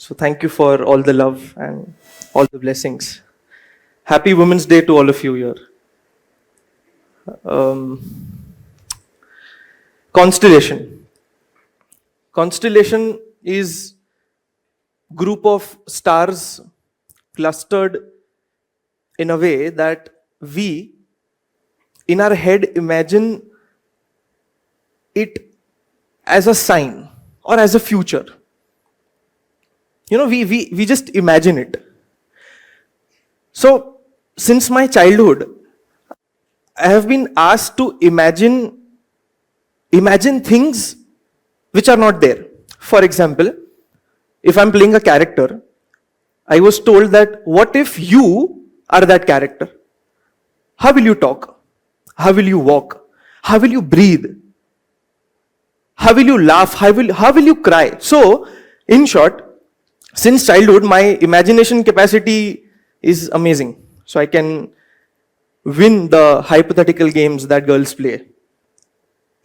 So thank you for all the love and all the blessings. Happy Women's Day to all of you here. Um, Constellation. Constellation is group of stars clustered in a way that we, in our head, imagine it as a sign or as a future. We just imagine it. So, since my childhood, I have been asked to imagine things which are not there. For example, if I'm playing a character, I was told that what if you are that character? How will you talk? How will you walk? How will you breathe? How will you laugh? How will you cry? So, in short, since childhood, my imagination capacity is amazing. So I can win the hypothetical games that girls play.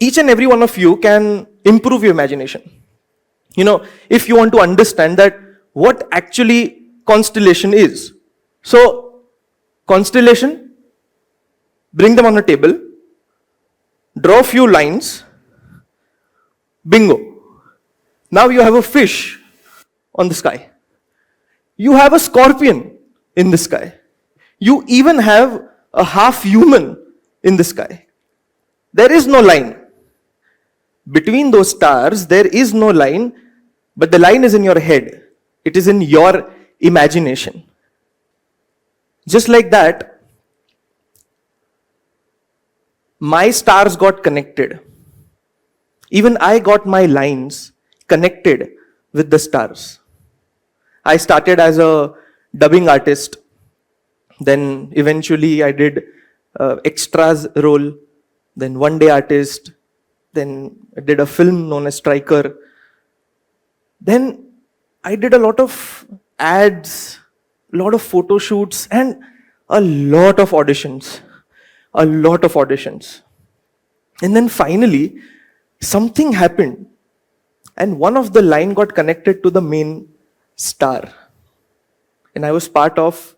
Each and every one of you can improve your imagination. If you want to understand that what actually constellation is. So, constellation, bring them on a table, draw a few lines, bingo. Now you have a fish on the sky. You have a scorpion in the sky. You even have a half human in the sky. There is no line. Between those stars, there is no line, but the line is in your head. It is in your imagination. Just like that, my stars got connected. Even I got my lines connected with the stars. I started as a dubbing artist. Then eventually I did extras role. Then one day artist. Then I did a film known as Striker. Then I did a lot of ads, a lot of photo shoots, and a lot of auditions. And then finally, something happened. And one of the line got connected to the main star. And I was part of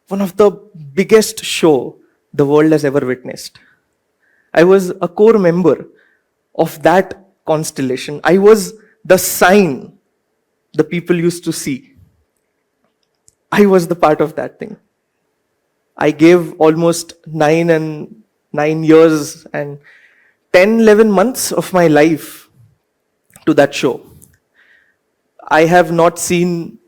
one of the biggest show the world has ever witnessed. I was a core member of that constellation. I was the sign the people used to see. I was the part of that thing. I gave almost 9 years and 10-11 months of my life to that show. I have not seen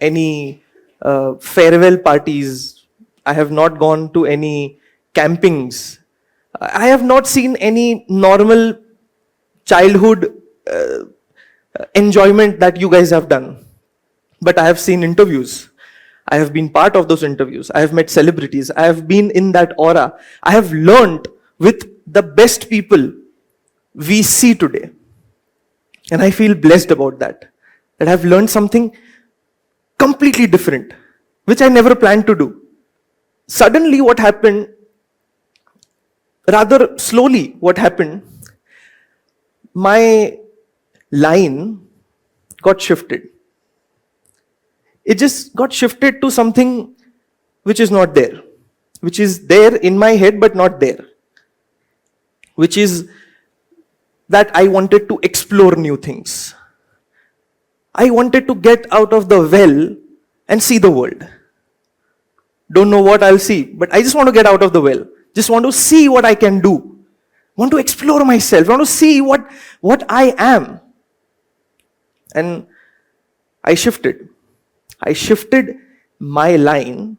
any farewell parties. I have not gone to any campings. I have not seen any normal childhood enjoyment that you guys have done. But I have seen interviews. I have been part of those interviews. I have met celebrities. I have been in that aura. I have learned with the best people we see today. And I feel blessed about that. That I've learned something completely different, which I never planned to do. Suddenly what happened, rather slowly what happened, my line got shifted. It just got shifted to something which is not there. Which is there in my head but not there. Which is that I wanted to explore new things. I wanted to get out of the well and see the world. Don't know what I'll see, but I just want to get out of the well. Just want to see what I can do. Want to explore myself. Want to see what I am. And I shifted. I shifted my line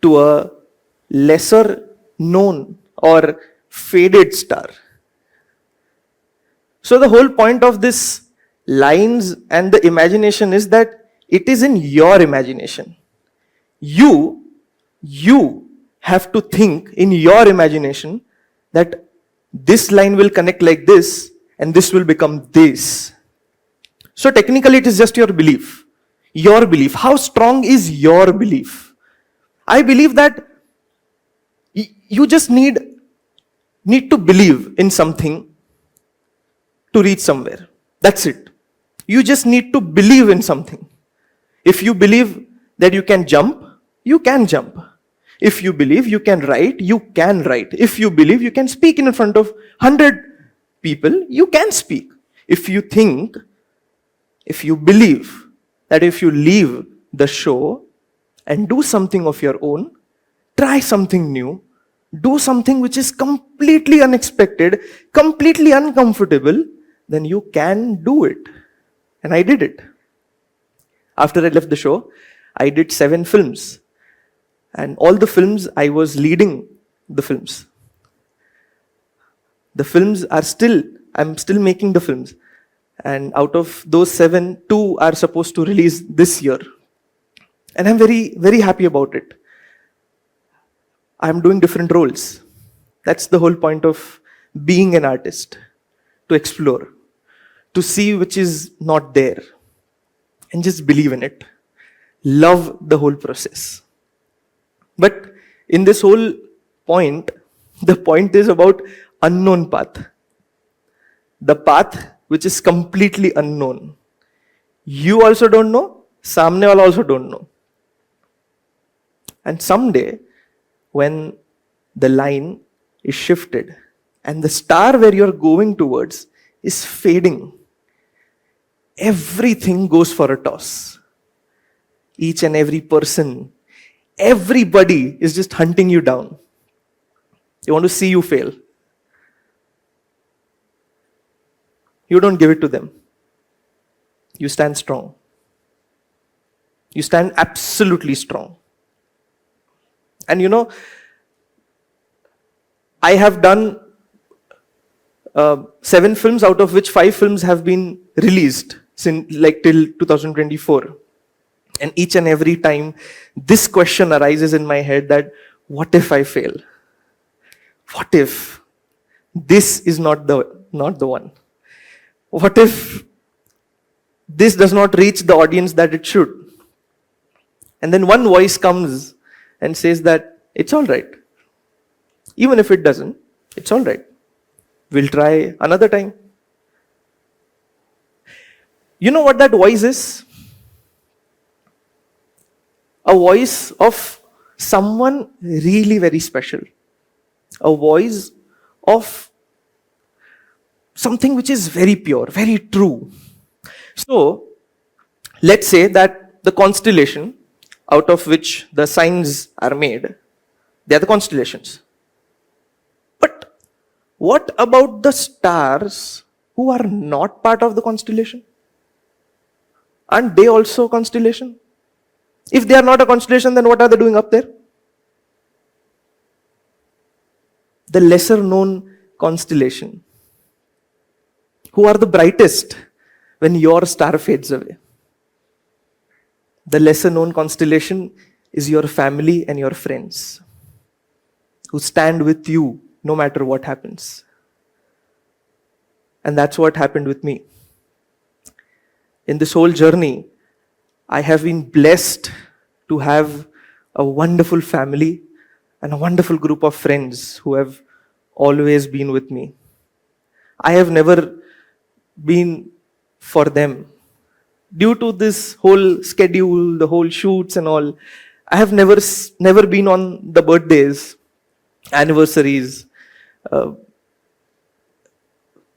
to a lesser known or faded star. So the whole point of this lines and the imagination is that it is in your imagination. You have to think in your imagination that this line will connect like this and this will become this. So technically it is just your belief. Your belief. How strong is your belief? I believe that you just need to believe in something to reach somewhere. That's it. You just need to believe in something. If you believe that you can jump, you can jump. If you believe you can write, you can write. If you believe you can speak in front of 100 people, you can speak. If you think, if you believe that if you leave the show and do something of your own, try something new, do something which is completely unexpected, completely uncomfortable, then you can do it. And I did it. After I left the show, I did 7 films. And all the films, I was leading the films. The films are still, I'm still making the films. And out of those 7, 2 are supposed to release this year. And I'm very, very happy about it. I'm doing different roles. That's the whole point of being an artist, to explore, to see which is not there, and just believe in it. Love the whole process. But in this whole point, the point is about unknown path. The path which is completely unknown. You also don't know, samne wala also don't know. And someday, when the line is shifted and the star where you're going towards is fading, everything goes for a toss. Each and every person, everybody is just hunting you down. They want to see you fail. You don't give it to them. You stand strong. You stand absolutely strong. And you know, I have done 7 films, out of which 5 films have been released since like till 2024. And each and every time this question arises in my head that what if I fail? What if this is not the one? What if this does not reach the audience that it should? And then one voice comes and says that it's all right. Even if it doesn't, it's all right. We'll try another time. You know what that voice is? A voice of someone really very special. A voice of something which is very pure, very true. So, let's say that the constellation out of which the signs are made, they are the constellations. But what about the stars who are not part of the constellation? Aren't they also a constellation? If they are not a constellation, then what are they doing up there? The lesser known constellation. Who are the brightest when your star fades away? The lesser known constellation is your family and your friends, who stand with you no matter what happens. And that's what happened with me. In this whole journey, I have been blessed to have a wonderful family and a wonderful group of friends who have always been with me. I have never been for them. Due to this whole schedule, the whole shoots and all, I have never been on the birthdays, anniversaries,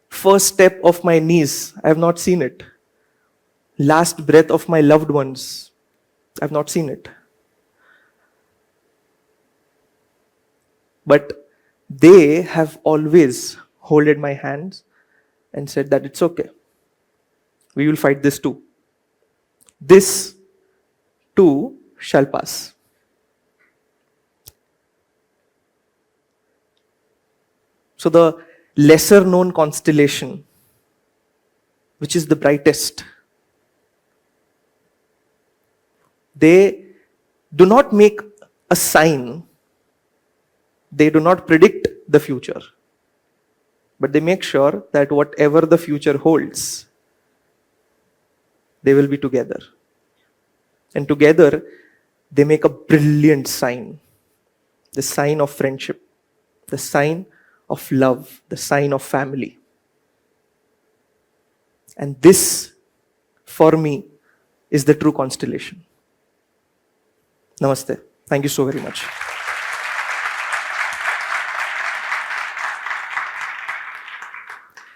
first step of my niece, I have not seen it. Last breath of my loved ones, I have not seen it. But they have always holded my hands and said that it's okay. We will fight this too. This too shall pass. So the lesser known constellation, which is the brightest, they do not make a sign. They do not predict the future. But they make sure that whatever the future holds, they will be together. And together, they make a brilliant sign. The sign of friendship. The sign of love. The sign of family. And this for me, is the true constellation. Namaste. Thank you so very much.